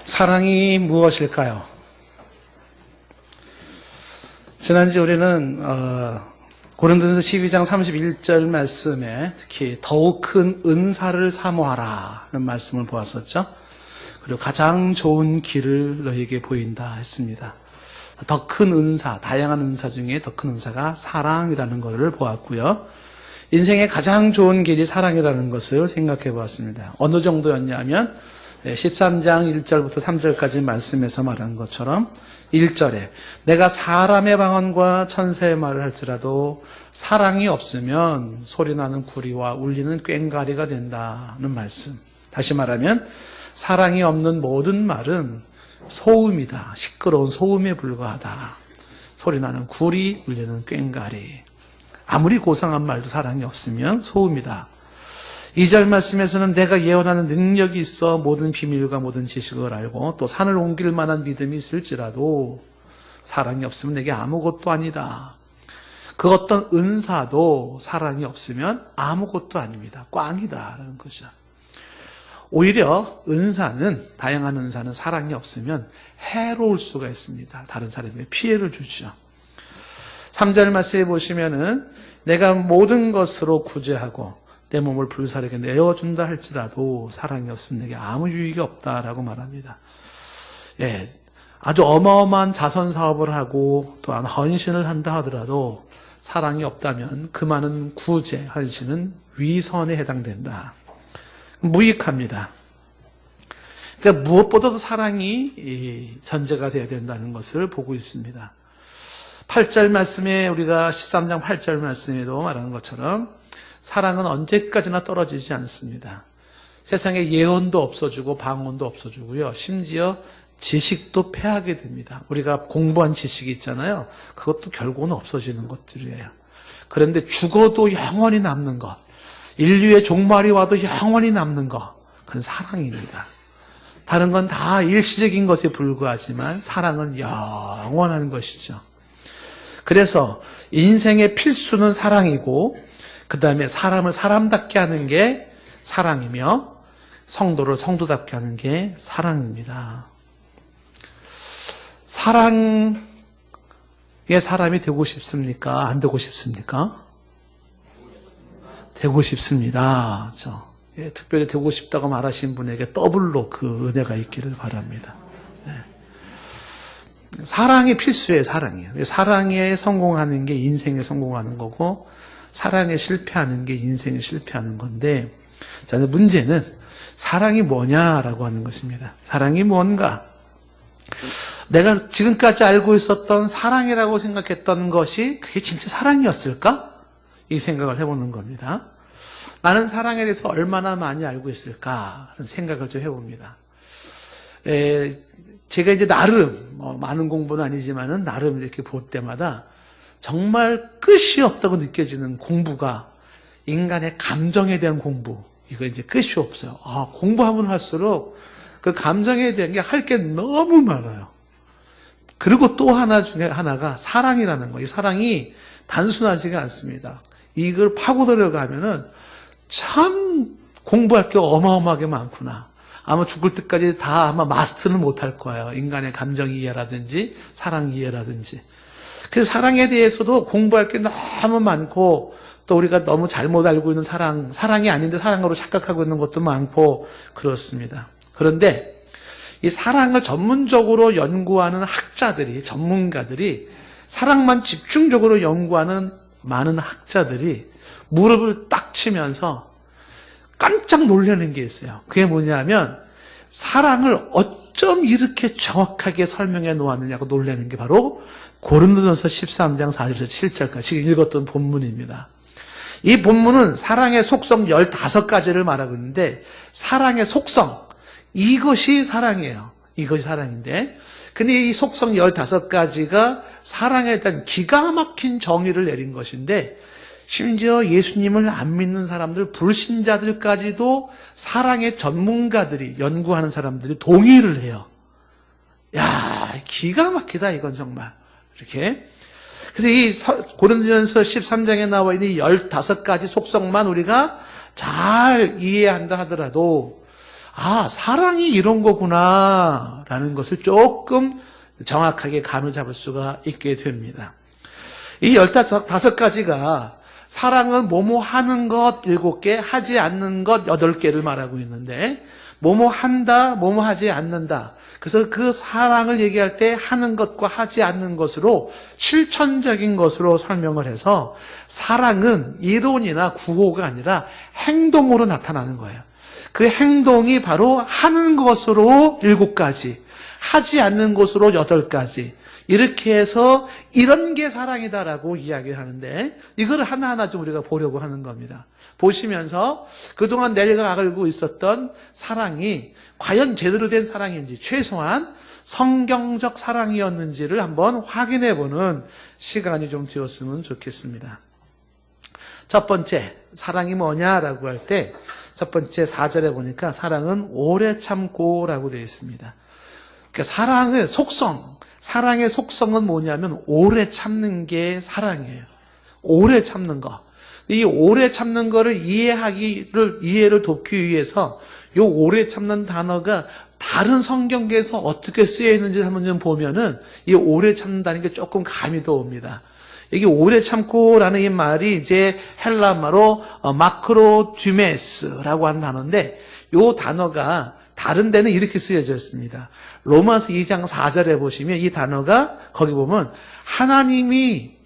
사랑이 무엇일까요? 지난주 우리는 고린도전서 12장 31절 말씀에 특히 더욱 큰 은사를 사모하라는 말씀을 보았었죠. 그리고 가장 좋은 길을 너에게 보인다 했습니다. 더 큰 은사, 다양한 은사 중에 더 큰 은사가 사랑이라는 것을 보았고요. 인생의 가장 좋은 길이 사랑이라는 것을 생각해 보았습니다. 어느 정도였냐면 13장 1절부터 3절까지 말씀에서 말한 것처럼 1절에 내가 사람의 방언과 천사의 말을 할지라도 사랑이 없으면 소리나는 구리와 울리는 꽹과리가 된다는 말씀. 다시 말하면 사랑이 없는 모든 말은 소음이다. 시끄러운 소음에 불과하다. 소리나는 구리, 울리는 꽹과리. 아무리 고상한 말도 사랑이 없으면 소음이다. 2절 말씀에서는 내가 예언하는 능력이 있어 모든 비밀과 모든 지식을 알고 또 산을 옮길 만한 믿음이 있을지라도 사랑이 없으면 내게 아무것도 아니다. 그 어떤 은사도 사랑이 없으면 아무것도 아닙니다. 꽝이다라는 거죠. 오히려 은사는, 다양한 은사는 사랑이 없으면 해로울 수가 있습니다. 다른 사람에게 피해를 주죠. 3절 말씀에 보시면은 내가 모든 것으로 구제하고 내 몸을 불사르게 내어준다 할지라도 사랑이 없으면 내게 아무 유익이 없다라고 말합니다. 예, 아주 어마어마한 자선 사업을 하고 또한 헌신을 한다 하더라도 사랑이 없다면 그 많은 구제, 헌신은 위선에 해당된다. 무익합니다. 그러니까 무엇보다도 사랑이 전제가 되어야 된다는 것을 보고 있습니다. 8절 말씀에 우리가 13장 8절 말씀에도 말하는 것처럼 사랑은 언제까지나 떨어지지 않습니다. 세상에 예언도 없어지고 방언도 없어지고요. 심지어 지식도 패하게 됩니다. 우리가 공부한 지식이 있잖아요. 그것도 결국은 없어지는 것들이에요. 그런데 죽어도 영원히 남는 것, 인류의 종말이 와도 영원히 남는 것, 그건 사랑입니다. 다른 건 다 일시적인 것에 불과하지만 사랑은 영원한 것이죠. 그래서 인생의 필수는 사랑이고 그 다음에 사람을 사람답게 하는 게 사랑이며 성도를 성도답게 하는 게 사랑입니다. 사랑의 사람이 되고 싶습니까? 안 되고 싶습니까? 되고 싶습니다. 예, 특별히 되고 싶다고 말하신 분에게 더블로 그 은혜가 있기를 바랍니다. 네. 사랑이 필수예요. 사랑이에요. 사랑에 성공하는 게 인생에 성공하는 거고 사랑에 실패하는 게 인생에 실패하는 건데, 자, 문제는 사랑이 뭐냐라고 하는 것입니다. 사랑이 뭔가? 내가 지금까지 알고 있었던 사랑이라고 생각했던 것이 그게 진짜 사랑이었을까? 이 생각을 해보는 겁니다. 나는 사랑에 대해서 얼마나 많이 알고 있을까? 하는 생각을 좀 해봅니다. 제가 이제 나름, 많은 공부는 아니지만은 나름 이렇게 볼 때마다 정말 끝이 없다고 느껴지는 공부가 인간의 감정에 대한 공부. 이거 이제 끝이 없어요. 공부하면 할수록 그 감정에 대한 게 할 게 너무 많아요. 그리고 또 하나 중에 하나가 사랑이라는 거예요. 이 사랑이 단순하지가 않습니다. 이걸 파고 들어가면은 참 공부할 게 어마어마하게 많구나. 아마 죽을 때까지 다 아마 마스터는 못할 거예요. 인간의 감정 이해라든지 사랑 이해라든지. 그래서 사랑에 대해서도 공부할 게 너무 많고 또 우리가 너무 잘못 알고 있는 사랑이 아닌데 사랑으로 착각하고 있는 것도 많고 그렇습니다. 그런데 이 사랑을 전문적으로 연구하는 학자들이, 전문가들이, 사랑만 집중적으로 연구하는 많은 학자들이 무릎을 딱 치면서 깜짝 놀라는 게 있어요. 그게 뭐냐면 사랑을 어쩜 이렇게 정확하게 설명해 놓았느냐고 놀라는 게 바로 고린도전서 13장 4절에서 7절까지 지금 읽었던 본문입니다. 이 본문은 사랑의 속성 15가지를 말하고 있는데 사랑의 속성, 이것이 사랑이에요. 이것이 사랑인데 근데 이 속성 15가지가 사랑에 대한 기가 막힌 정의를 내린 것인데 심지어 예수님을 안 믿는 사람들, 불신자들까지도 사랑의 전문가들이, 연구하는 사람들이 동의를 해요. 야, 기가 막히다 이건 정말. 이렇게. 그래서 이 고린도전서 13장에 나와 있는 이 15가지 속성만 우리가 잘 이해한다 하더라도 아, 사랑이 이런 거구나 라는 것을 조금 정확하게 감을 잡을 수가 있게 됩니다. 이 15가지가 사랑은 뭐뭐 하는 것 7개, 하지 않는 것 8개를 말하고 있는데, 뭐뭐 한다, 뭐뭐 하지 않는다. 그래서 그 사랑을 얘기할 때 하는 것과 하지 않는 것으로 실천적인 것으로 설명을 해서 사랑은 이론이나 구호가 아니라 행동으로 나타나는 거예요. 그 행동이 바로 하는 것으로 7가지, 하지 않는 것으로 8가지, 이렇게 해서 이런 게 사랑이다라고 이야기를 하는데, 이걸 하나하나 좀 우리가 보려고 하는 겁니다. 보시면서 그동안 내가 알고 있었던 사랑이 과연 제대로 된 사랑인지, 최소한 성경적 사랑이었는지를 한번 확인해 보는 시간이 좀 되었으면 좋겠습니다. 첫 번째, 사랑이 뭐냐라고 할 때 첫 번째 4절에 보니까 사랑은 오래 참고라고 되어 있습니다. 그러니까 사랑의 속성은 뭐냐면 오래 참는 게 사랑이에요. 오래 참는 거. 이 오래 참는 거를 이해를 돕기 위해서 이 오래 참는 단어가 다른 성경에서 어떻게 쓰여 있는지 한번 좀 보면은 이 오래 참는다는 게 조금 감이 더 옵니다. 이게 오래 참고라는 이 말이 이제 헬라말로 마크로듀메스라고 하는 단어인데, 이 단어가 다른 데는 이렇게 쓰여져 있습니다. 로마서 2장 4절에 보시면 이 단어가 거기 보면 하나님이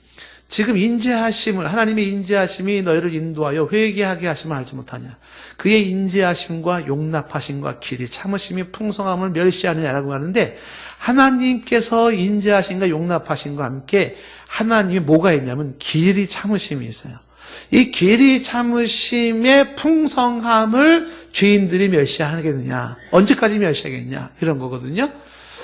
지금 하나님의 인지하심이 너희를 인도하여 회개하게 하심을 알지 못하냐. 그의 인지하심과 용납하심과 길이 참으심이 풍성함을 멸시하느냐라고 하는데, 하나님께서 인지하심과 용납하심과 함께 하나님이 뭐가 있냐면 길이 참으심이 있어요. 이 길이 참으심의 풍성함을 죄인들이 멸시하겠느냐, 언제까지 멸시하겠냐, 이런 거거든요.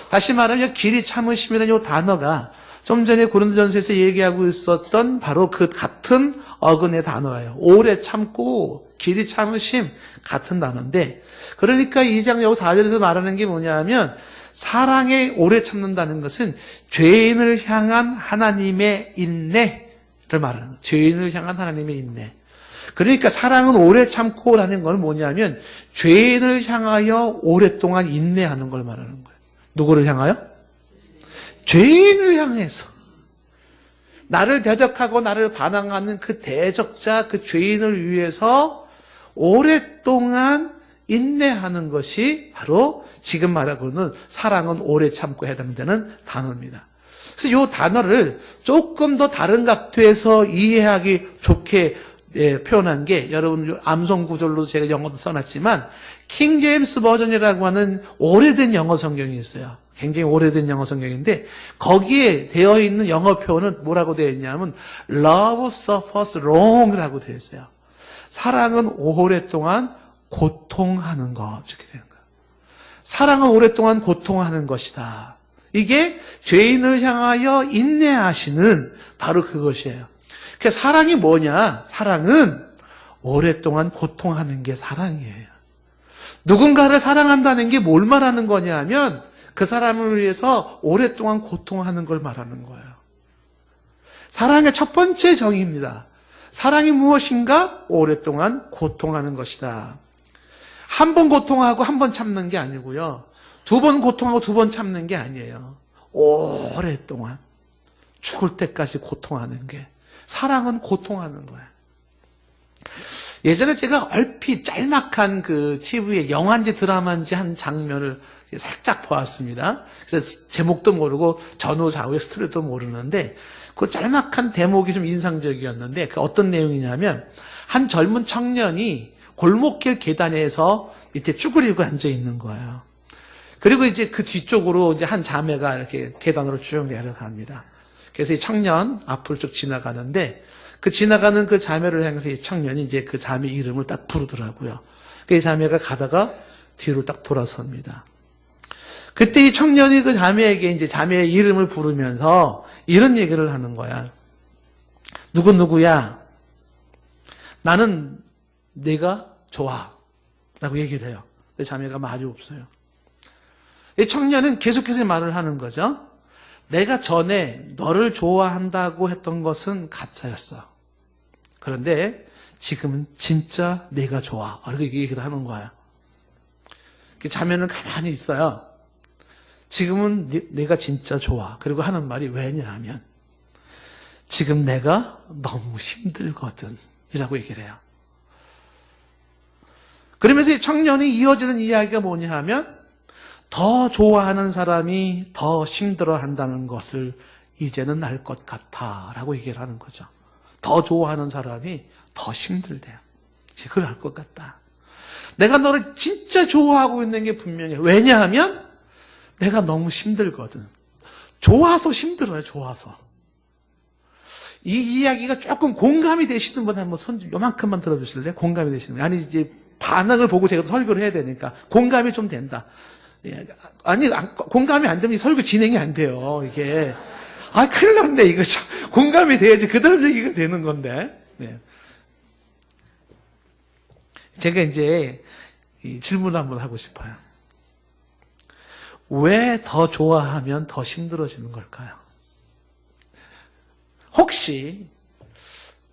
다시 말하면 길이 참으심이라는 이 단어가 좀 전에 고린도전서에서 얘기하고 있었던 바로 그 같은 어근의 단어예요. 오래 참고 길이 참으심 같은 단어인데, 그러니까 2장 4절에서 말하는 게 뭐냐면, 사랑에 오래 참는다는 것은 죄인을 향한 하나님의 인내를 말하는 거예요. 죄인을 향한 하나님의 인내. 그러니까 사랑은 오래 참고라는 건 뭐냐면 죄인을 향하여 오랫동안 인내하는 걸 말하는 거예요. 누구를 향하여? 죄인을 향해서. 나를 대적하고 나를 반항하는 그 대적자, 그 죄인을 위해서 오랫동안 인내하는 것이 바로 지금 말하고는 사랑은 오래 참고 해당되는 단어입니다. 그래서 이 단어를 조금 더 다른 각도에서 이해하기 좋게 표현한 게, 여러분 암송 구절로 제가 영어도 써놨지만 킹 제임스 버전이라고 하는 오래된 영어 성경이 있어요. 굉장히 오래된 영어 성경인데 거기에 되어 있는 영어 표현은 뭐라고 되어 있냐면 Love suffers long이라고 되어 있어요. 사랑은 오랫동안 고통하는 것, 이렇게 되는 거예요. 사랑은 오랫동안 고통하는 것이다. 이게 죄인을 향하여 인내하시는 바로 그것이에요. 그러니까 사랑이 뭐냐? 사랑은 오랫동안 고통하는 게 사랑이에요. 누군가를 사랑한다는 게 뭘 말하는 거냐 하면 그 사람을 위해서 오랫동안 고통하는 걸 말하는 거예요. 사랑의 첫 번째 정의입니다. 사랑이 무엇인가? 오랫동안 고통하는 것이다. 한 번 고통하고 한 번 참는 게 아니고요. 2번 고통하고 2번 참는 게 아니에요. 오랫동안 죽을 때까지 고통하는 게, 사랑은 고통하는 거예요. 예전에 제가 얼핏 짤막한 그 TV에 영화인지 드라마인지 한 장면을 살짝 보았습니다. 그래서 제목도 모르고 전후 좌우의 스토리도 모르는데 그 짤막한 대목이 좀 인상적이었는데, 그 어떤 내용이냐면 한 젊은 청년이 골목길 계단에서 밑에 쭈그리고 앉아 있는 거예요. 그리고 이제 그 뒤쪽으로 이제 한 자매가 이렇게 계단으로 쭉 내려갑니다. 그래서 이 청년 앞을 쭉 지나가는데 그 지나가는 그 자매를 향해서 이 청년이 이제 그 자매 이름을 딱 부르더라고요. 그 자매가 가다가 뒤로 딱 돌아섭니다. 그때 이 청년이 그 자매에게 이제 자매의 이름을 부르면서 이런 얘기를 하는 거야. 누구야? 나는 네가 좋아. 라고 얘기를 해요. 그 자매가 말이 없어요. 이 청년은 계속해서 말을 하는 거죠. 내가 전에 너를 좋아한다고 했던 것은 가짜였어. 그런데 지금은 진짜 내가 좋아. 이렇게 얘기를 하는 거야. 자면은 가만히 있어요. 지금은 내가 진짜 좋아. 그리고 하는 말이 왜냐하면 지금 내가 너무 힘들거든 이라고 얘기를 해요. 그러면서 이 청년이 이어지는 이야기가 뭐냐 하면 더 좋아하는 사람이 더 힘들어한다는 것을 이제는 알 것 같아 라고 얘기를 하는 거죠. 더 좋아하는 사람이 더 힘들대요. 그걸 알 것 같다. 내가 너를 진짜 좋아하고 있는 게 분명해. 왜냐하면 내가 너무 힘들거든. 좋아서 힘들어요. 좋아서. 이 이야기가 조금 공감이 되시는 분 한번 손 요만큼만 들어주실래요? 공감이 되시는 분. 아니 이제 반응을 보고 제가 설교를 해야 되니까 공감이 좀 된다. 아니 공감이 안 되면 이 설교 진행이 안 돼요. 이게 큰일 났네 이거. 공감이 돼야지 그 다음 얘기가 되는 건데. 네. 제가 이제 질문을 한번 하고 싶어요. 왜 더 좋아하면 더 힘들어지는 걸까요? 혹시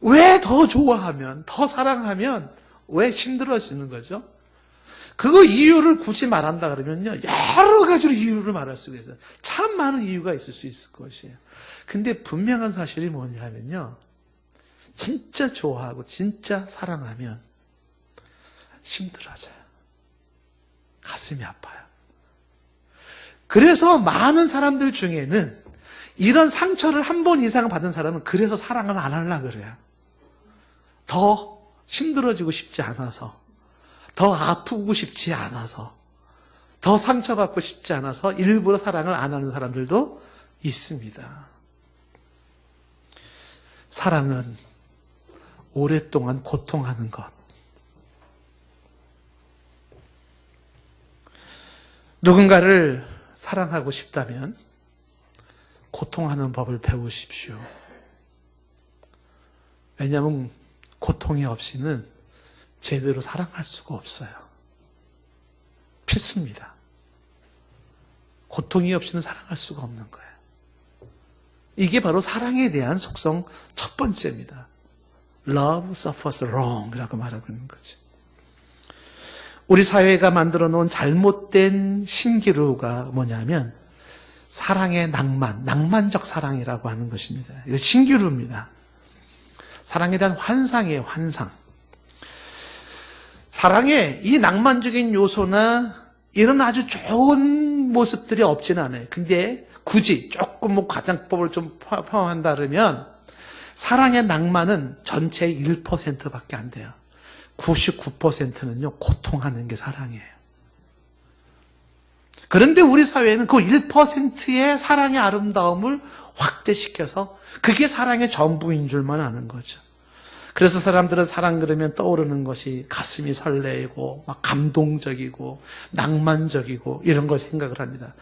왜 더 좋아하면, 더 사랑하면 왜 힘들어지는 거죠? 그거 이유를 굳이 말한다 그러면요, 여러 가지로 이유를 말할 수가 있어요. 참 많은 이유가 있을 수 있을 것이에요. 근데 분명한 사실이 뭐냐 하면요, 진짜 좋아하고 진짜 사랑하면 힘들어져요. 가슴이 아파요. 그래서 많은 사람들 중에는 이런 상처를 한 번 이상 받은 사람은 그래서 사랑을 안 하려고 그래요. 더 힘들어지고 싶지 않아서, 더 아프고 싶지 않아서, 더 상처받고 싶지 않아서 일부러 사랑을 안 하는 사람들도 있습니다. 사랑은 오랫동안 고통하는 것. 누군가를 사랑하고 싶다면 고통하는 법을 배우십시오. 왜냐하면 고통이 없이는 제대로 사랑할 수가 없어요. 필수입니다. 고통이 없이는 사랑할 수가 없는 거예요. 이게 바로 사랑에 대한 속성 첫 번째입니다. Love suffers wrong 이라고 말하고 있는 거죠. 우리 사회가 만들어 놓은 잘못된 신기루가 뭐냐면 사랑의 낭만, 낭만적 사랑이라고 하는 것입니다. 이거 신기루입니다. 사랑에 대한 환상이에요, 환상. 사랑에 이 낭만적인 요소나 이런 아주 좋은 모습들이 없지는 않아요. 근데 굳이 조금 과장법을 좀 포함한다 그러면 사랑의 낭만은 전체의 1%밖에 안 돼요. 99%는요, 고통하는 게 사랑이에요. 그런데 우리 사회는 그 1%의 사랑의 아름다움을 확대시켜서 그게 사랑의 전부인 줄만 아는 거죠. 그래서 사람들은 사랑 그러면 떠오르는 것이 가슴이 설레고 막 감동적이고 낭만적이고 이런 걸 생각을 합니다.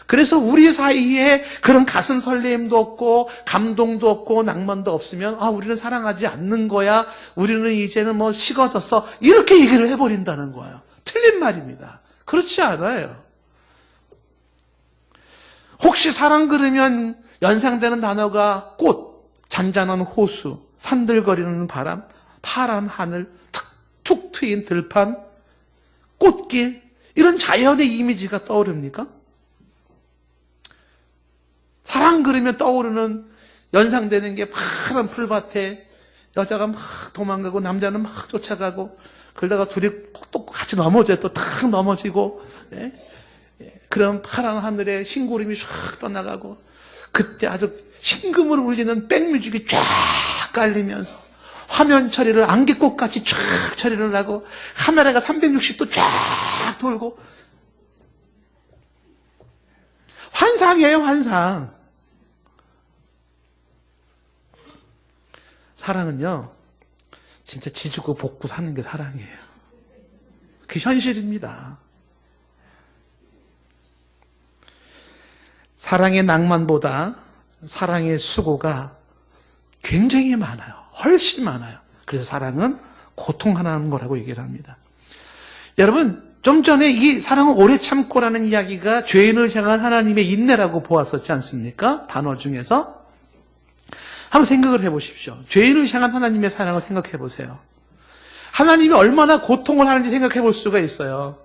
그래서 우리 사이에 그런 가슴 설레임도 없고 감동도 없고 낭만도 없으면 우리는 사랑하지 않는 거야. 우리는 이제는 식어졌어. 이렇게 얘기를 해버린다는 거예요. 틀린 말입니다. 그렇지 않아요. 혹시 사랑 그러면 연상되는 단어가 꽃, 잔잔한 호수, 산들거리는 바람, 파란 하늘, 툭 트인 들판, 꽃길 이런 자연의 이미지가 떠오릅니까? 사랑 그러면 떠오르는 연상되는 게 파란 풀밭에 여자가 막 도망가고 남자는 막 쫓아가고 그러다가 둘이 또 같이 넘어져요. 또 탁 넘어지고 그런 파란 하늘에 흰구름이 쫙 떠나가고 그때 아주 심금을 울리는 백뮤직이 쫙 깔리면서 화면 처리를 안개꽃같이 쫙 처리를 하고 카메라가 360도 쫙 돌고 환상이에요, 환상. 사랑은요, 진짜 지지고 볶고 사는 게 사랑이에요. 그게 현실입니다. 사랑의 낭만보다 사랑의 수고가 굉장히 많아요. 훨씬 많아요. 그래서 사랑은 고통하는 거라고 얘기를 합니다. 여러분, 좀 전에 이 사랑은 오래 참고라는 이야기가 죄인을 향한 하나님의 인내라고 보았었지 않습니까? 단어 중에서. 한번 생각을 해보십시오. 죄인을 향한 하나님의 사랑을 생각해 보세요. 하나님이 얼마나 고통을 하는지 생각해 볼 수가 있어요.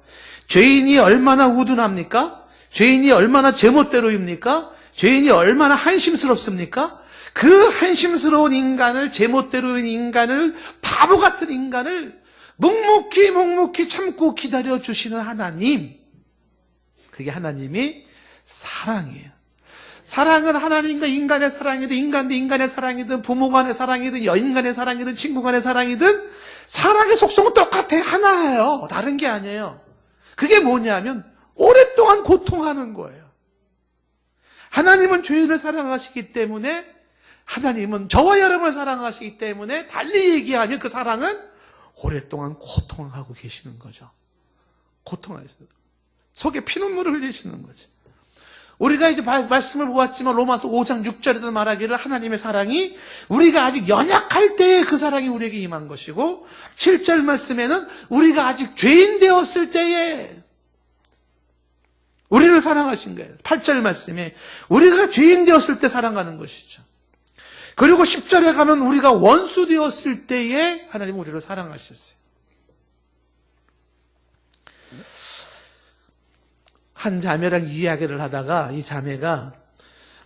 죄인이 얼마나 우둔합니까? 죄인이 얼마나 제멋대로입니까? 죄인이 얼마나 한심스럽습니까? 그 한심스러운 인간을, 제멋대로인 인간을, 바보 같은 인간을 묵묵히 참고 기다려주시는 하나님, 그게 하나님이 사랑이에요. 사랑은 하나님과 인간의 사랑이든, 인간 대 인간의 사랑이든, 부모 간의 사랑이든, 여인 간의 사랑이든, 친구 간의 사랑이든, 사랑의 속성은 똑같아. 하나예요. 다른 게 아니에요. 그게 뭐냐면 오랫동안 고통하는 거예요. 하나님은 죄인을 사랑하시기 때문에, 하나님은 저와 여러분을 사랑하시기 때문에, 달리 얘기하면 그 사랑은 오랫동안 고통하고 계시는 거죠. 고통하세요. 속에 피눈물을 흘리시는 거죠. 우리가 이제 말씀을 보았지만 로마서 5장 6절에도 말하기를 하나님의 사랑이 우리가 아직 연약할 때에 그 사랑이 우리에게 임한 것이고, 7절 말씀에는 우리가 아직 죄인 되었을 때에 우리를 사랑하신 거예요. 8절 말씀에 우리가 죄인 되었을 때 사랑하는 것이죠. 그리고 10절에 가면 우리가 원수 되었을 때에 하나님은 우리를 사랑하셨어요. 한 자매랑 이야기를 하다가 이 자매가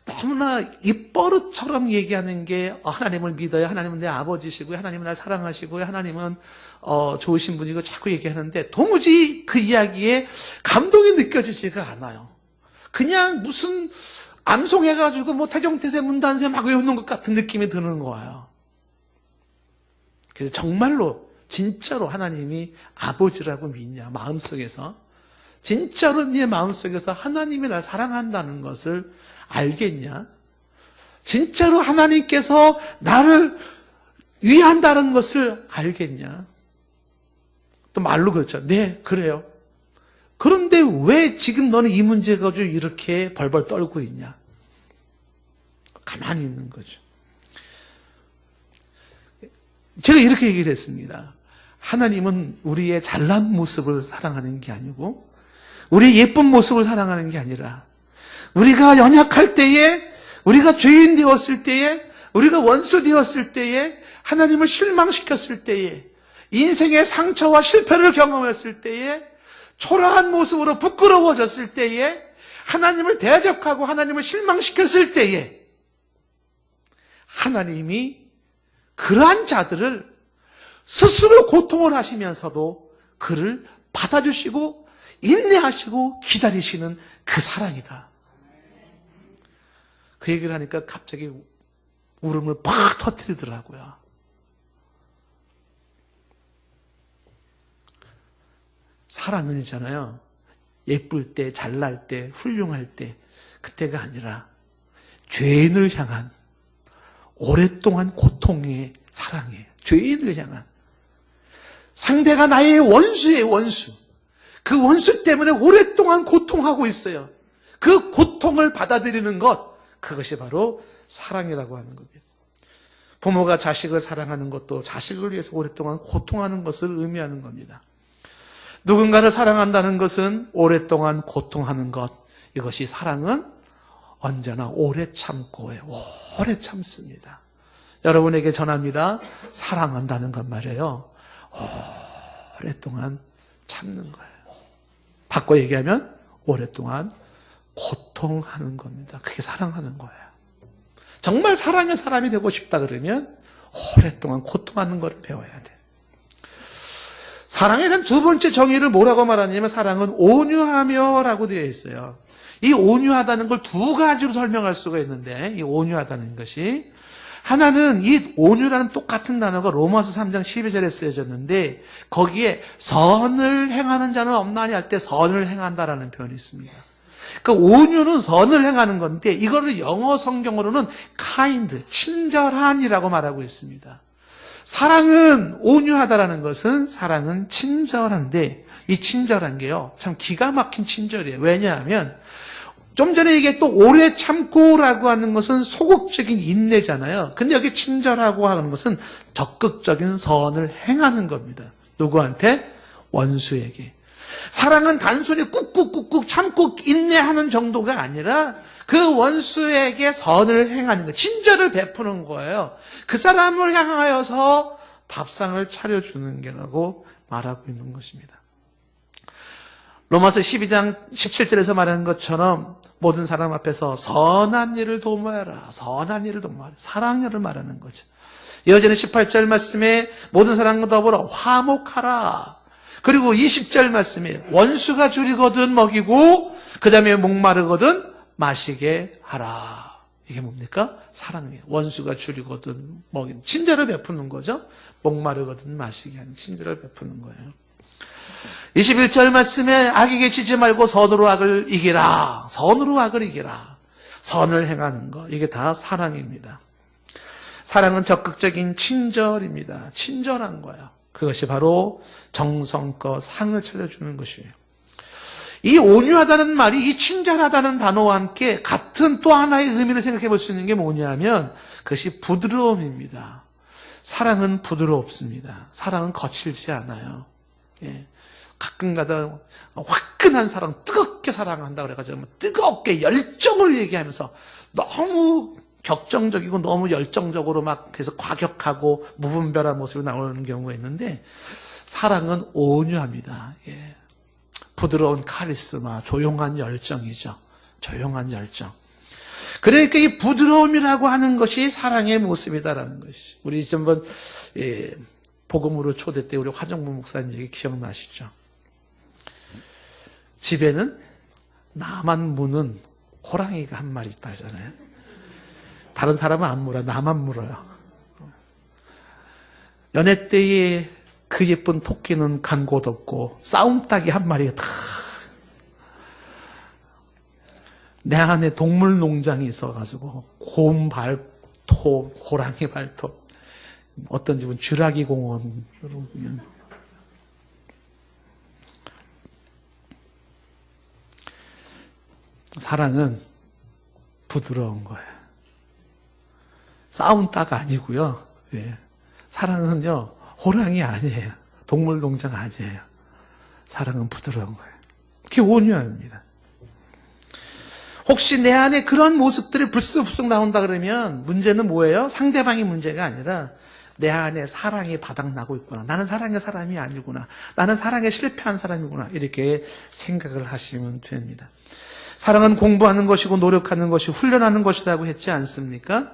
너무나 입버릇처럼 얘기하는 게 하나님을 믿어요. 하나님은 내 아버지시고요. 하나님은 날 사랑하시고요. 하나님은 좋으신 분이고 자꾸 얘기하는데 도무지 그 이야기에 감동이 느껴지지가 않아요. 그냥 무슨 암송해가지고 뭐 태종태세 문단세 막 외우는 것 같은 느낌이 드는 거예요. 그래서 정말로 진짜로 하나님이 아버지라고 믿냐, 마음속에서 진짜로 네 마음속에서 하나님이 날 사랑한다는 것을 알겠냐? 진짜로 하나님께서 나를 위한다는 것을 알겠냐? 또 말로 그렇죠. 네, 그래요. 그런데 왜 지금 너는 이 문제 가지고 이렇게 벌벌 떨고 있냐? 가만히 있는 거죠. 제가 이렇게 얘기를 했습니다. 하나님은 우리의 잘난 모습을 사랑하는 게 아니고 우리의 예쁜 모습을 사랑하는 게 아니라 우리가 연약할 때에, 우리가 죄인 되었을 때에, 우리가 원수 되었을 때에, 하나님을 실망시켰을 때에, 인생의 상처와 실패를 경험했을 때에, 초라한 모습으로 부끄러워졌을 때에, 하나님을 대적하고 하나님을 실망시켰을 때에 하나님이 그러한 자들을 스스로 고통을 하시면서도 그를 받아주시고 인내하시고 기다리시는 그 사랑이다. 그 얘기를 하니까 갑자기 울음을 팍 터뜨리더라고요. 사랑은 있잖아요. 예쁠 때, 잘날 때, 훌륭할 때, 그때가 아니라 죄인을 향한 오랫동안 고통의 사랑이에요. 죄인을 향한. 상대가 나의 원수예요, 원수. 그 원수 때문에 오랫동안 고통하고 있어요. 그 고통을 받아들이는 것, 그것이 바로 사랑이라고 하는 겁니다. 부모가 자식을 사랑하는 것도 자식을 위해서 오랫동안 고통하는 것을 의미하는 겁니다. 누군가를 사랑한다는 것은 오랫동안 고통하는 것, 이것이 사랑은 언제나 오래 참고예요. 오래 참습니다. 여러분에게 전합니다. 사랑한다는 것 말이에요. 오랫동안 참는 거예요. 바꿔 얘기하면 오랫동안 고통하는 겁니다. 그게 사랑하는 거예요. 정말 사랑의 사람이 되고 싶다 그러면 오랫동안 고통하는 걸 배워야 돼. 사랑에 대한 두 번째 정의를 뭐라고 말하냐면 사랑은 온유하며라고 되어 있어요. 이 온유하다는 걸 두 가지로 설명할 수가 있는데 이 온유하다는 것이 하나는 이 온유라는 똑같은 단어가 로마서 3장 12절에 쓰여졌는데 거기에 선을 행하는 자는 없나니 할 때 선을 행한다라는 표현이 있습니다. 그러니까 온유는 선을 행하는 건데 이거를 영어 성경으로는 kind, 친절한이라고 말하고 있습니다. 사랑은 온유하다라는 것은 사랑은 친절한데 이 친절한 게요 참 기가 막힌 친절이에요. 왜냐하면 좀 전에 이게 또 오래 참고라고 하는 것은 소극적인 인내잖아요. 근데 여기 친절하고 하는 것은 적극적인 선을 행하는 겁니다. 누구한테? 원수에게. 사랑은 단순히 꾹꾹꾹꾹 참고 인내하는 정도가 아니라 그 원수에게 선을 행하는 거, 친절을 베푸는 거예요. 그 사람을 향하여서 밥상을 차려주는 게라고 말하고 있는 것입니다. 로마서 12장 17절에서 말하는 것처럼 모든 사람 앞에서 선한 일을 도모하라. 선한 일을 도모하라. 사랑을 말하는 거죠. 이어지는 18절 말씀에 모든 사람과 더불어 화목하라. 그리고 20절 말씀에 원수가 줄이거든 먹이고 그 다음에 목마르거든 마시게 하라. 이게 뭡니까? 사랑이에요. 원수가 줄이거든 먹이는 친절을 베푸는 거죠. 목마르거든 마시게 하는 친절을 베푸는 거예요. 21절 말씀에 악에게 지지 말고 선으로 악을 이기라. 선으로 악을 이기라. 선을 행하는 것. 이게 다 사랑입니다. 사랑은 적극적인 친절입니다. 친절한 거예요. 그것이 바로 정성껏 상을 차려주는 것이에요. 이 온유하다는 말이 이 친절하다는 단어와 함께 같은 또 하나의 의미를 생각해 볼 수 있는 게 뭐냐면 그것이 부드러움입니다. 사랑은 부드럽습니다. 사랑은 거칠지 않아요. 예. 가끔가다 화끈한 사랑, 뜨겁게 사랑한다 그래가지고 뜨겁게 열정을 얘기하면서 너무 격정적이고 너무 열정적으로 막 그래서 과격하고 무분별한 모습이 나오는 경우가 있는데 사랑은 온유합니다. 예. 부드러운 카리스마, 조용한 열정이죠. 조용한 열정. 그러니까 이 부드러움이라고 하는 것이 사랑의 모습이다라는 것이. 우리 전번 복음으로 초대 때 우리 화정부 목사님 얘기 기억나시죠? 집에는 나만 무는 호랑이가 한 마리 있다 하잖아요. 다른 사람은 안 물어요. 나만 물어요. 연애 때에 그 예쁜 토끼는 간 곳 없고 싸움닭이 한 마리가 다 내 안에 동물 농장이 있어가지고 곰 발톱, 호랑이 발톱, 어떤 집은 쥐라기 공원으로 사랑은 부드러운 거예요. 싸움닭 아니고요. 예. 사랑은요 호랑이 아니에요. 동물농장 아니에요. 사랑은 부드러운 거예요. 그게 온유합니다. 혹시 내 안에 그런 모습들이 불쑥불쑥 나온다 그러면 문제는 뭐예요? 상대방이 문제가 아니라 내 안에 사랑이 바닥나고 있구나. 나는 사랑의 사람이 아니구나. 나는 사랑에 실패한 사람이구나. 이렇게 생각을 하시면 됩니다. 사랑은 공부하는 것이고 노력하는 것이 훈련하는 것이라고 했지 않습니까?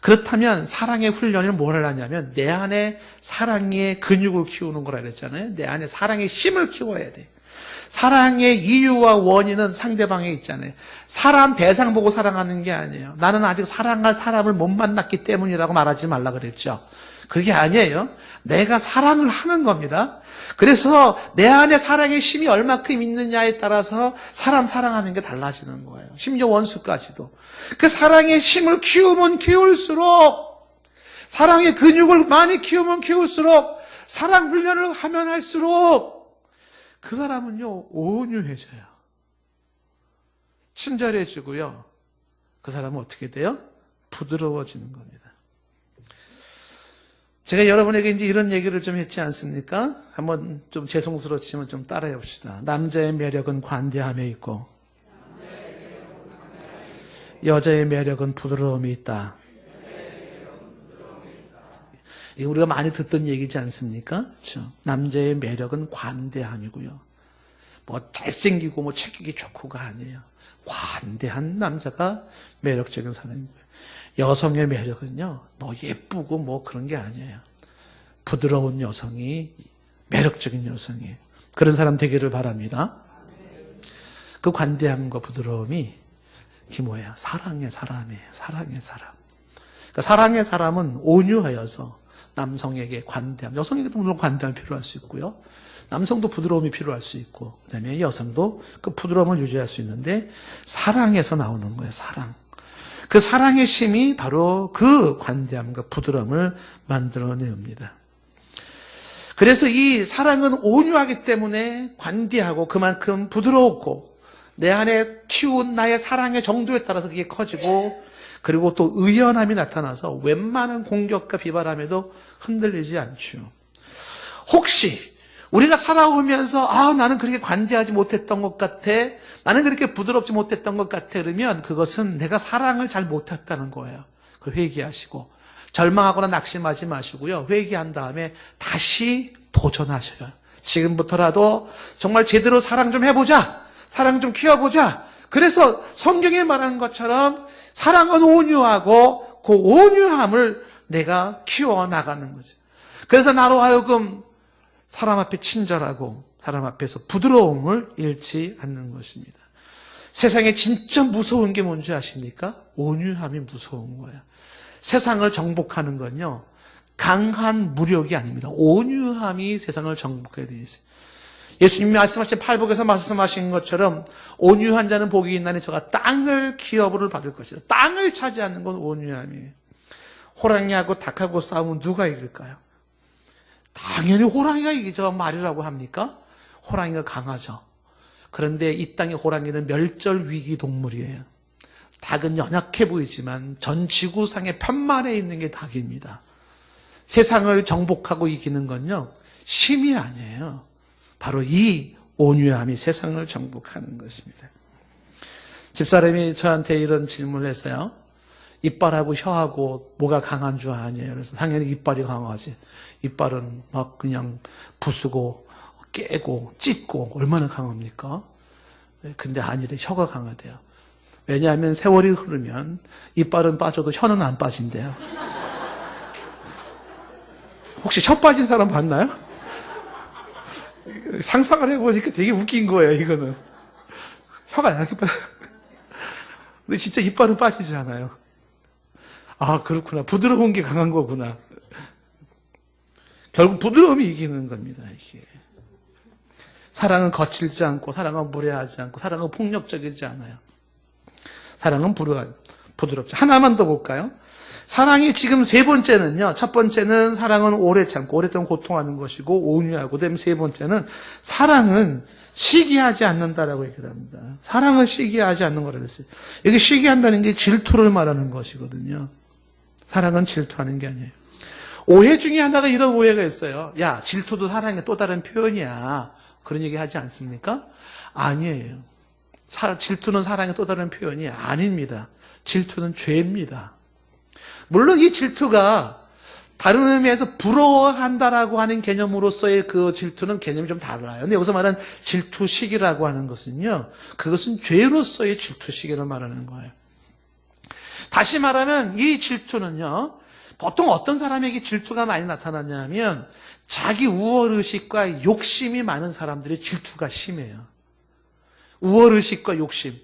그렇다면 사랑의 훈련을 뭘 하냐면 내 안에 사랑의 근육을 키우는 거라 그랬잖아요. 내 안에 사랑의 힘을 키워야 돼. 사랑의 이유와 원인은 상대방에 있잖아요. 사람 대상 보고 사랑하는 게 아니에요. 나는 아직 사랑할 사람을 못 만났기 때문이라고 말하지 말라 그랬죠. 그게 아니에요. 내가 사랑을 하는 겁니다. 그래서 내 안에 사랑의 힘이 얼마큼 있느냐에 따라서 사람 사랑하는 게 달라지는 거예요. 심지어 원수까지도. 그 사랑의 힘을 키우면 키울수록, 사랑의 근육을 많이 키우면 키울수록, 사랑 훈련을 하면 할수록 그 사람은요 온유해져요. 친절해지고요. 그 사람은 어떻게 돼요? 부드러워지는 겁니다. 제가 여러분에게 이제 이런 얘기를 좀 했지 않습니까? 한번 좀 죄송스럽지만 좀 따라해 봅시다. 남자의 매력은 관대함에 있고 여자의 매력은 부드러움이 있다. 이거 우리가 많이 듣던 얘기지 않습니까? 그렇죠? 남자의 매력은 관대함이고요. 뭐 잘생기고 뭐 체격이 좋고가 아니에요. 관대한 남자가 매력적인 사람이고요. 여성의 매력은요, 뭐 예쁘고 뭐 그런 게 아니에요. 부드러운 여성이 매력적인 여성이에요. 그런 사람 되기를 바랍니다. 그 관대함과 부드러움이 그게 뭐예요? 사랑의 사람이에요. 사랑의 사람. 그러니까 사랑의 사람은 온유하여서 남성에게 관대함, 여성에게도 물론 관대함이 필요할 수 있고요. 남성도 부드러움이 필요할 수 있고, 그 다음에 여성도 그 부드러움을 유지할 수 있는데, 사랑에서 나오는 거예요, 사랑. 그 사랑의 힘이 바로 그 관대함과 부드러움을 만들어냅니다. 그래서 이 사랑은 온유하기 때문에 관대하고 그만큼 부드럽고, 내 안에 키운 나의 사랑의 정도에 따라서 그게 커지고, 그리고 또 의연함이 나타나서 웬만한 공격과 비바람에도 흔들리지 않죠. 혹시 우리가 살아오면서 나는 그렇게 관대하지 못했던 것 같아, 나는 그렇게 부드럽지 못했던 것 같아, 그러면 그것은 내가 사랑을 잘 못했다는 거예요. 그 회개하시고 절망하거나 낙심하지 마시고요. 회개한 다음에 다시 도전하셔요. 지금부터라도 정말 제대로 사랑 좀 해보자. 사랑 좀 키워보자. 그래서 성경에 말하는 것처럼 사랑은 온유하고 그 온유함을 내가 키워나가는 거죠. 그래서 나로 하여금 사람 앞에 친절하고 사람 앞에서 부드러움을 잃지 않는 것입니다. 세상에 진짜 무서운 게 뭔지 아십니까? 온유함이 무서운 거예요. 세상을 정복하는 건요, 강한 무력이 아닙니다. 온유함이 세상을 정복해야 되어 있어요. 예수님이 말씀하신 팔복에서 말씀하신 것처럼 온유한 자는 복이 있나니 저가 땅을 기업으로 받을 것이다. 땅을 차지하는 건 온유함이에요. 호랑이하고 닭하고 싸우면 누가 이길까요? 당연히 호랑이가 이기죠. 말이라고 합니까? 호랑이가 강하죠. 그런데 이 땅의 호랑이는 멸절 위기 동물이에요. 닭은 연약해 보이지만 전 지구상의 편만에 있는 게 닭입니다. 세상을 정복하고 이기는 건요, 힘이 아니에요. 바로 이 온유함이 세상을 정복하는 것입니다. 집사람이 저한테 이런 질문을 했어요. 이빨하고 혀하고 뭐가 강한 줄 아니에요. 그래서 당연히 이빨이 강하지. 이빨은 막 그냥 부수고 깨고 찢고 얼마나 강합니까? 근데 아니래. 혀가 강하대요. 왜냐하면 세월이 흐르면 이빨은 빠져도 혀는 안 빠진대요. 혹시 혀 빠진 사람 봤나요? 상상을 해보니까 되게 웃긴 거예요, 이거는. 혀가 이렇게 빠져. 근데 진짜 이빨은 빠지지 않아요. 아, 그렇구나. 부드러운 게 강한 거구나. 결국 부드러움이 이기는 겁니다, 이게. 사랑은 거칠지 않고, 사랑은 무례하지 않고, 사랑은 폭력적이지 않아요. 사랑은 부드럽죠. 하나만 더 볼까요? 사랑이 지금 세 번째는요. 첫 번째는 사랑은 오래 참고 오랫동안 고통하는 것이고 온유하고, 그다음에 세 번째는 사랑은 시기하지 않는다라고 얘기를 합니다. 사랑은 시기하지 않는 거라고 했어요. 여기 시기한다는 게 질투를 말하는 것이거든요. 사랑은 질투하는 게 아니에요. 오해 중에 하나가 이런 오해가 있어요. 야, 질투도 사랑의 또 다른 표현이야. 그런 얘기 하지 않습니까? 아니에요. 질투는 사랑의 또 다른 표현이 아닙니다. 질투는 죄입니다. 물론 이 질투가 다른 의미에서 부러워한다라고 하는 개념으로서의 그 질투는 개념이 좀 달라요. 근데 여기서 말하는 질투식이라고 하는 것은요, 그것은 죄로서의 질투식을 말하는 거예요. 다시 말하면 이 질투는요, 보통 어떤 사람에게 질투가 많이 나타나냐면 자기 우월의식과 욕심이 많은 사람들의 질투가 심해요. 우월의식과 욕심.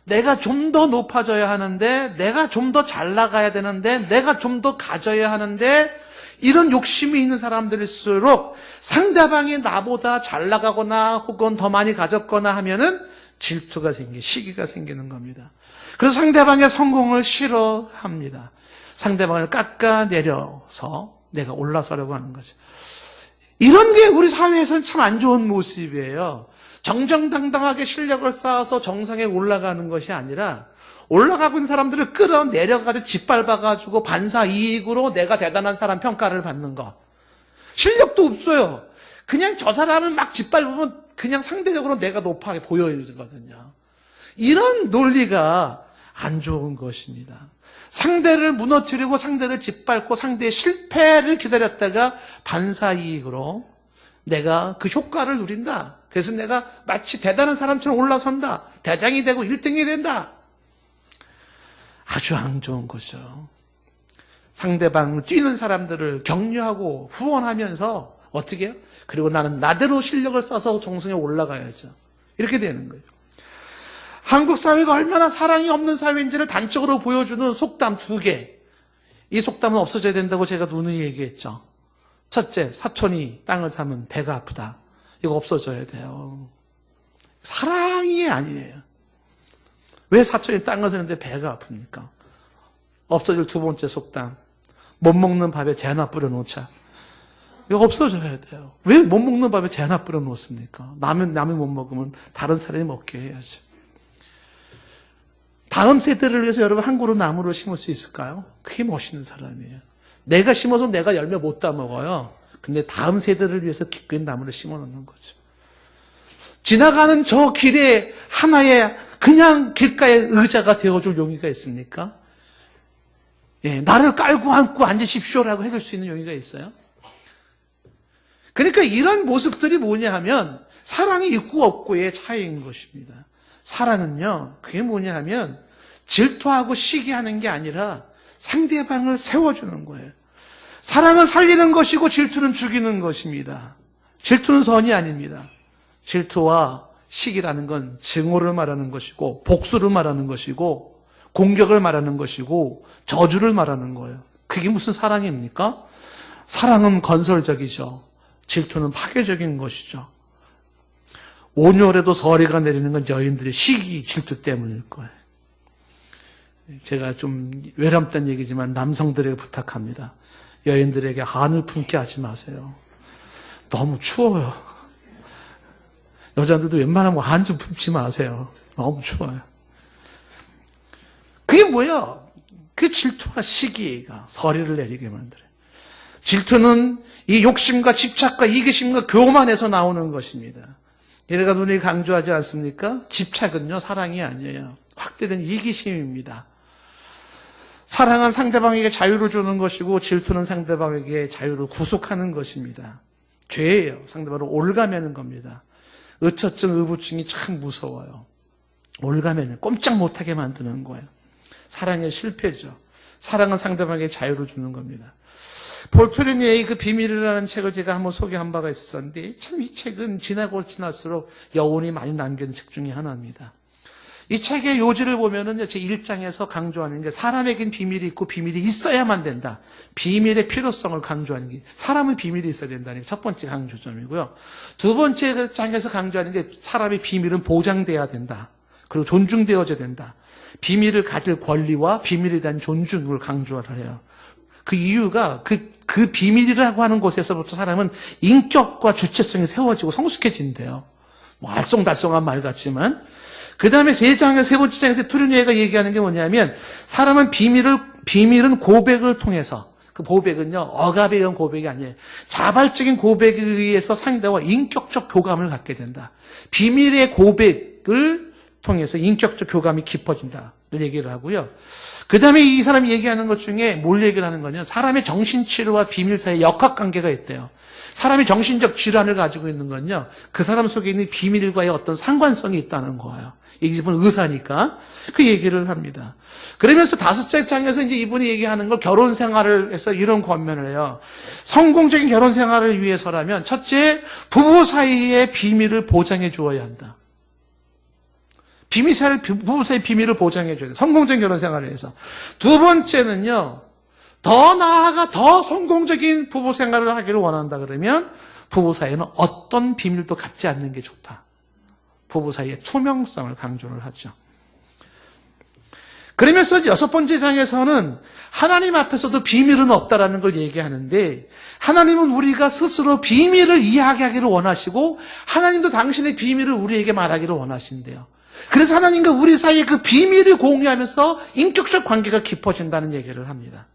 내가 좀 더 높아져야 하는데, 내가 좀 더 잘 나가야 되는데, 내가 좀 더 가져야 하는데, 이런 욕심이 있는 사람들일수록 상대방이 나보다 잘 나가거나 혹은 더 많이 가졌거나 하면은 질투가 시기가 생기는 겁니다. 그래서 상대방의 성공을 싫어합니다. 상대방을 깎아내려서 내가 올라서려고 하는 거죠. 이런 게 우리 사회에서는 참 안 좋은 모습이에요. 정정당당하게 실력을 쌓아서 정상에 올라가는 것이 아니라 올라가고 있는 사람들을 끌어내려가지고 짓밟아가지고 반사이익으로 내가 대단한 사람 평가를 받는 거. 실력도 없어요. 그냥 저 사람을 막 짓밟으면 그냥 상대적으로 내가 높아 보여지거든요. 이런 논리가 안 좋은 것입니다. 상대를 무너뜨리고 상대를 짓밟고 상대의 실패를 기다렸다가 반사이익으로 내가 그 효과를 누린다. 그래서 내가 마치 대단한 사람처럼 올라선다. 대장이 되고 1등이 된다. 아주 안 좋은 거죠. 상대방을 뛰는 사람들을 격려하고 후원하면서 어떻게 해요? 그리고 나는 나대로 실력을 쌓아서 정성에 올라가야죠. 이렇게 되는 거예요. 한국 사회가 얼마나 사랑이 없는 사회인지를 단적으로 보여주는 속담 2개. 이 속담은 없어져야 된다고 제가 누누이 얘기했죠. 첫째, 사촌이 땅을 사면 배가 아프다. 이거 없어져야 돼요. 사랑이 아니에요. 왜 사촌이 땅을 사는데 배가 아픕니까? 없어질 두 번째 속담. 못 먹는 밥에 재나 뿌려놓자. 이거 없어져야 돼요. 왜 못 먹는 밥에 재나 뿌려놓습니까? 남이 못 먹으면 다른 사람이 먹게 해야지. 다음 세대를 위해서 여러분 한 그루 나무를 심을 수 있을까요? 그게 멋있는 사람이에요. 내가 심어서 내가 열매 못 따먹어요. 근데 다음 세대를 위해서 기꺼이 나무를 심어놓는 거죠. 지나가는 저 길에 하나의 그냥 길가의 의자가 되어줄 용의가 있습니까? 예, 나를 깔고 앉고 앉으십시오라고 해줄 수 있는 용의가 있어요? 그러니까 이런 모습들이 뭐냐 하면 사랑이 있고 없고의 차이인 것입니다. 사랑은요, 그게 뭐냐 하면 질투하고 시기하는 게 아니라 상대방을 세워주는 거예요. 사랑은 살리는 것이고 질투는 죽이는 것입니다. 질투는 선이 아닙니다. 질투와 시기라는 건 증오를 말하는 것이고 복수를 말하는 것이고 공격을 말하는 것이고 저주를 말하는 거예요. 그게 무슨 사랑입니까? 사랑은 건설적이죠. 질투는 파괴적인 것이죠. 온열에도 서리가 내리는 건 여인들의 시기, 질투 때문일 거예요. 제가 좀 외람된 얘기지만 남성들에게 부탁합니다. 여인들에게 한을 품게 하지 마세요. 너무 추워요. 여자들도 웬만하면 한 좀 품지 마세요. 너무 추워요. 그게 뭐야? 그 질투와 시기가 서리를 내리게 만들어요. 질투는 이 욕심과 집착과 이기심과 교만에서 나오는 것입니다. 얘네가 눈이 강조하지 않습니까? 집착은요, 사랑이 아니에요. 확대된 이기심입니다. 사랑은 상대방에게 자유를 주는 것이고 질투는 상대방에게 자유를 구속하는 것입니다. 죄예요. 상대방을 올가매는 겁니다. 의처증, 의부증이 참 무서워요. 올가매는 꼼짝 못하게 만드는 거예요. 사랑의 실패죠. 사랑은 상대방에게 자유를 주는 겁니다. 폴 트루니에의 그 비밀이라는 책을 제가 한번 소개한 바가 있었는데 참 이 책은 지나고 지날수록 여운이 많이 남기는 책 중에 하나입니다. 이 책의 요지를 보면은 제 1장에서 강조하는 게 사람에겐 비밀이 있고 비밀이 있어야만 된다. 비밀의 필요성을 강조하는 게 사람은 비밀이 있어야 된다는 게 첫 번째 강조점이고요. 두 번째 장에서 강조하는 게 사람의 비밀은 보장돼야 된다. 그리고 존중되어져야 된다. 비밀을 가질 권리와 비밀에 대한 존중을 강조를 해요. 그 이유가 그 비밀이라고 하는 곳에서부터 사람은 인격과 주체성이 세워지고 성숙해진대요. 뭐 알쏭달쏭한 말 같지만 그 다음에 세 번째 장에서 트루니에가 얘기하는 게 뭐냐면 사람은 비밀은 고백을 통해서 그 고백은요 억압에 의한 고백이 아니에요. 자발적인 고백에 의해서 상대와 인격적 교감을 갖게 된다. 비밀의 고백을 통해서 인격적 교감이 깊어진다를 얘기를 하고요. 그 다음에 이 사람이 얘기하는 것 중에 뭘 얘기를 하는 거냐 사람의 정신치료와 비밀 사이에 역학관계가 있대요. 사람이 정신적 질환을 가지고 있는 건요 그 사람 속에 있는 비밀과의 어떤 상관성이 있다는 거예요. 이분은 의사니까 그 얘기를 합니다. 그러면서 5째 장에서 이제 이분이 얘기하는 걸 결혼 생활을 해서 이런 권면을 해요. 성공적인 결혼 생활을 위해서라면 첫째 부부 사이의 비밀을 보장해 주어야 한다. 부부 사이의 비밀을 보장해 줘야 돼. 성공적인 결혼 생활을 위해서. 두 번째는요. 더 나아가 더 성공적인 부부 생활을 하기를 원한다 그러면 부부 사이에는 어떤 비밀도 갖지 않는 게 좋다. 부부 사이의 투명성을 강조를 하죠. 그러면서 6번째 장에서는 하나님 앞에서도 비밀은 없다라는 걸 얘기하는데 하나님은 우리가 스스로 비밀을 이야기하기를 원하시고 하나님도 당신의 비밀을 우리에게 말하기를 원하신대요. 그래서 하나님과 우리 사이에 그 비밀을 공유하면서 인격적 관계가 깊어진다는 얘기를 합니다.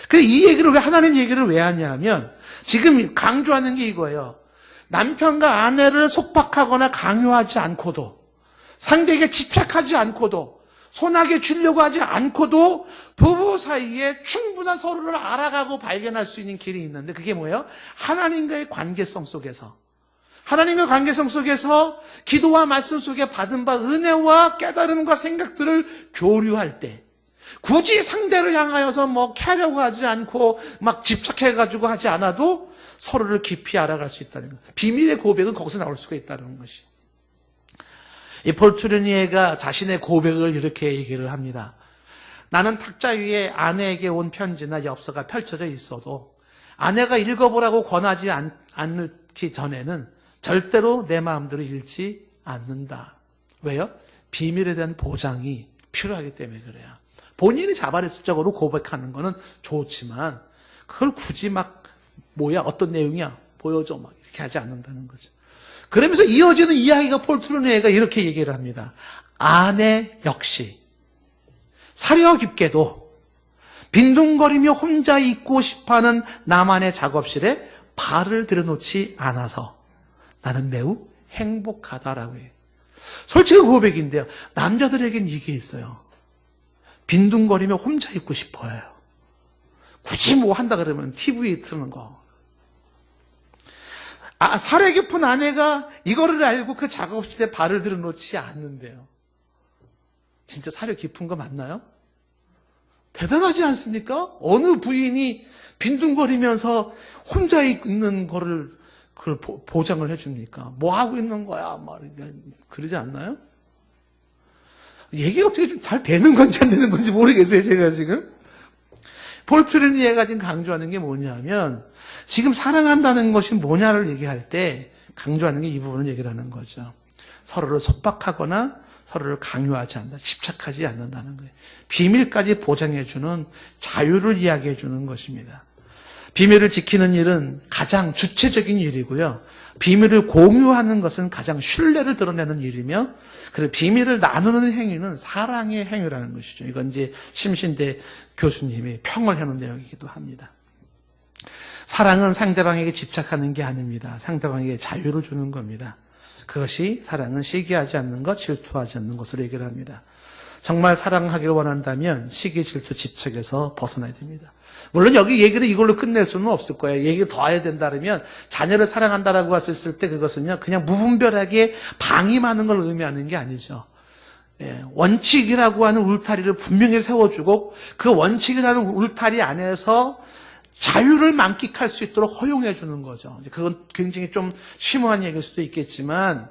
그래서 이 얘기를 하나님 얘기를 왜 하냐면 지금 강조하는 게 이거예요. 남편과 아내를 속박하거나 강요하지 않고도 상대에게 집착하지 않고도 손아귀에 쥐려고 하지 않고도 부부 사이에 충분한 서로를 알아가고 발견할 수 있는 길이 있는데 그게 뭐예요? 하나님과의 관계성 속에서 하나님과 관계성 속에서 기도와 말씀 속에 받은 바 은혜와 깨달음과 생각들을 교류할 때 굳이 상대를 향하여서 뭐 캐려고 하지 않고 막 집착해가지고 하지 않아도 서로를 깊이 알아갈 수 있다는 것. 비밀의 고백은 거기서 나올 수가 있다는 것이. 이 폴 트루니에가 자신의 고백을 이렇게 얘기를 합니다. 나는 탁자 위에 아내에게 온 편지나 엽서가 펼쳐져 있어도 아내가 읽어보라고 권하지 않기 전에는 절대로 내 마음대로 읽지 않는다. 왜요? 비밀에 대한 보장이 필요하기 때문에 그래요. 본인이 자발적으로 고백하는 거는 좋지만 그걸 굳이 막 뭐야 어떤 내용이야 보여줘 막 이렇게 하지 않는다는 거죠. 그러면서 이어지는 이야기가 폴 트루니에가 이렇게 얘기를 합니다. 아내 역시 사려 깊게도 빈둥거리며 혼자 있고 싶어하는 나만의 작업실에 발을 들여놓지 않아서 나는 매우 행복하다라고 해요. 솔직한 고백인데요. 남자들에겐 이게 있어요. 빈둥거리며 혼자 있고 싶어요. 굳이 뭐 한다 그러면 TV 트는 거. 사려 깊은 아내가 이거를 알고 그 작업실에 발을 들여놓지 않는데요. 진짜 사려 깊은 거 맞나요? 대단하지 않습니까? 어느 부인이 빈둥거리면서 혼자 있는 거를 그걸 보장을 해줍니까? 뭐 하고 있는 거야? 막 그러지 않나요? 얘기가 어떻게 좀 잘 되는 건지 안 되는 건지 모르겠어요, 제가 지금. 폴 트리니에가 지금 강조하는 게 뭐냐면, 지금 사랑한다는 것이 뭐냐를 얘기할 때 강조하는 게 이 부분을 얘기를 하는 거죠. 서로를 속박하거나 서로를 강요하지 않는다, 집착하지 않는다는 거예요. 비밀까지 보장해주는 자유를 이야기해주는 것입니다. 비밀을 지키는 일은 가장 주체적인 일이고요. 비밀을 공유하는 것은 가장 신뢰를 드러내는 일이며, 그리고 비밀을 나누는 행위는 사랑의 행위라는 것이죠. 이건 이제 심신대 교수님이 평을 해놓은 내용이기도 합니다. 사랑은 상대방에게 집착하는 게 아닙니다. 상대방에게 자유를 주는 겁니다. 그것이 사랑은 시기하지 않는 것, 질투하지 않는 것으로 얘기를 합니다. 정말 사랑하길 원한다면 시기, 질투, 집착에서 벗어나야 됩니다. 물론 여기 얘기를 이걸로 끝낼 수는 없을 거예요. 얘기를 더 해야 된다면 자녀를 사랑한다라고 했을 때 그것은요, 그냥 무분별하게 방임하는 걸 의미하는 게 아니죠. 원칙이라고 하는 울타리를 분명히 세워주고 그 원칙이라는 울타리 안에서 자유를 만끽할 수 있도록 허용해 주는 거죠. 그건 굉장히 좀 심오한 얘기일 수도 있겠지만,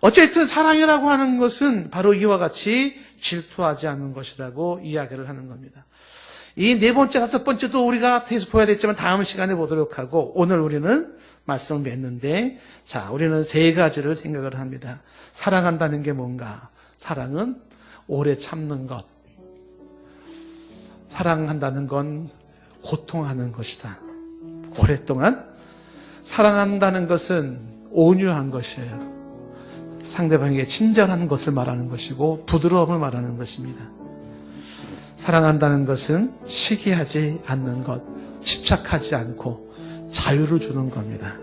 어쨌든 사랑이라고 하는 것은 바로 이와 같이 질투하지 않는 것이라고 이야기를 하는 겁니다. 이 네 번째, 다섯 번째도 우리가 계속 보여야 되지만 다음 시간에 보도록 하고, 오늘 우리는 말씀을 맺는데, 자, 우리는 세 가지를 생각을 합니다. 사랑한다는 게 뭔가? 사랑은 오래 참는 것. 사랑한다는 건 고통하는 것이다. 오랫동안. 사랑한다는 것은 온유한 것이에요. 상대방에게 친절한 것을 말하는 것이고 부드러움을 말하는 것입니다. 사랑한다는 것은 시기하지 않는 것, 집착하지 않고 자유를 주는 겁니다.